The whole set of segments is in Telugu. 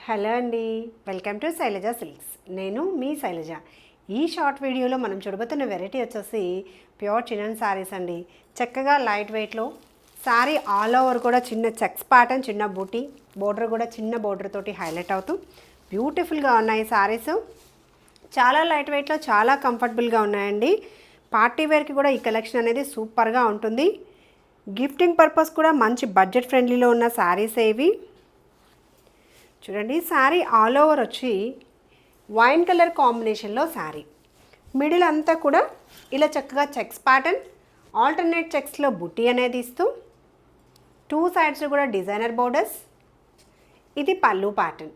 హలో అండి, వెల్కమ్ టు శైలజ సిల్క్స్. నేను మీ శైలజ. ఈ షార్ట్ వీడియోలో మనం చూడబోతున్న వెరైటీ వచ్చేసి ప్యూర్ చినన్ శారీస్ అండి. చక్కగా లైట్ వెయిట్లో శారీ ఆల్ ఓవర్ కూడా చిన్న చెక్స్ ప్యాటర్న్, చిన్న బూటీ బోర్డర్ కూడా చిన్న బోర్డర్ తోటి హైలైట్ అవుతూ బ్యూటిఫుల్గా ఉన్నాయి శారీస్. చాలా లైట్ వెయిట్లో చాలా కంఫర్టబుల్గా ఉన్నాయండి. పార్టీ వేర్కి కూడా ఈ కలెక్షన్ అనేది సూపర్గా ఉంటుంది. గిఫ్టింగ్ పర్పస్ కూడా మంచి బడ్జెట్ ఫ్రెండ్లీలో ఉన్న శారీస్ ఏవి. చూడండి, శారీ ఆల్ ఓవర్ వచ్చి వైన్ కలర్ కాంబినేషన్లో శారీ, మిడిల్ అంతా కూడా ఇలా చక్కగా చెక్స్ ప్యాటర్న్, ఆల్టర్నేట్ చెక్స్లో బుట్టి అనేది ఇస్తూ టూ సైడ్స్ కూడా డిజైనర్ బోర్డర్స్. ఇది పళ్ళు ప్యాటర్న్.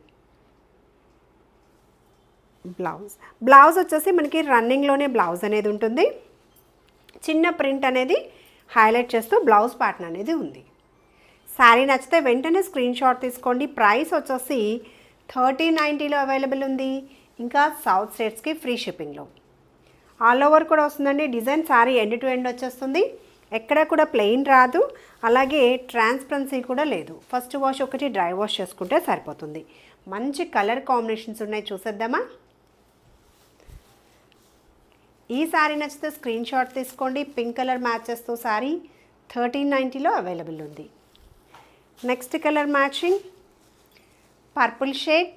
బ్లౌజ్ వచ్చేసి మనకి రన్నింగ్లోనే బ్లౌజ్ అనేది ఉంటుంది. చిన్న ప్రింట్ అనేది హైలైట్ చేస్తూ బ్లౌజ్ ప్యాటర్న్ అనేది ఉంది. శారీ నచ్చితే వెంటనే స్క్రీన్ షాట్ తీసుకోండి. ప్రైస్ వచ్చేసి 1390లో అవైలబుల్ ఉంది. ఇంకా సౌత్ స్టేట్స్కి ఫ్రీ షిప్పింగ్లో. ఆల్ ఓవర్ కూడా వస్తుందండి. Design sari end to end వచ్చేస్తుంది. ఎక్కడ కూడా ప్లెయిన్ రాదు, అలాగే ట్రాన్స్పరెన్సీ కూడా లేదు. ఫస్ట్ వాష్ ఒకటి డ్రై వాష్ చేసుకుంటే సరిపోతుంది. మంచి కలర్ కాంబినేషన్స్ ఉన్నాయి, చూసేద్దామా. ఈ శారీ నచ్చితే స్క్రీన్ షాట్ తీసుకోండి. పింక్ కలర్ మ్యాచ్ చేస్తూ శారీ 1390లో అవైలబుల్ ఉంది. Next colour matching purple shade,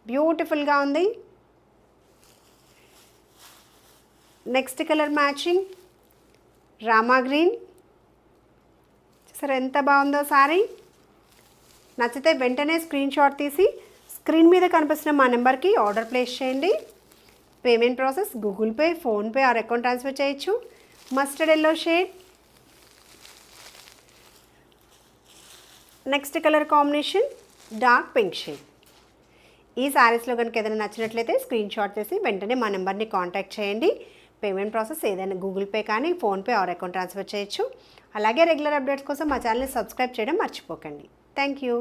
బ్యూటిఫుల్గా ఉంది. Next colour matching Rama green. సరే, ఎంత బాగుందో సారీ. నచ్చితే వెంటనే స్క్రీన్ షాట్ తీసి స్క్రీన్ మీద కనిపిస్తున్న మా నెంబర్కి ఆర్డర్ ప్లేస్ చేయండి. Payment process Google Pay, PhonePe or account transfer చేయొచ్చు. Mustard yellow shade. Next colour combination dark pink shade. ఈ శారీస్లో కనుక ఏదైనా నచ్చినట్లయితే స్క్రీన్ షాట్ చేసి వెంటనే మా నెంబర్ని కాంటాక్ట్ చేయండి. పేమెంట్ ప్రాసెస్ ఏదైనా గూగుల్ పే కానీ, ఫోన్పే ఆర్ అకౌంట్ ట్రాన్స్ఫర్ చేయొచ్చు. అలాగే రెగ్యులర్ అప్డేట్స్ కోసం మా ఛానల్ని సబ్స్క్రైబ్ చేయడం మర్చిపోకండి. Thank you.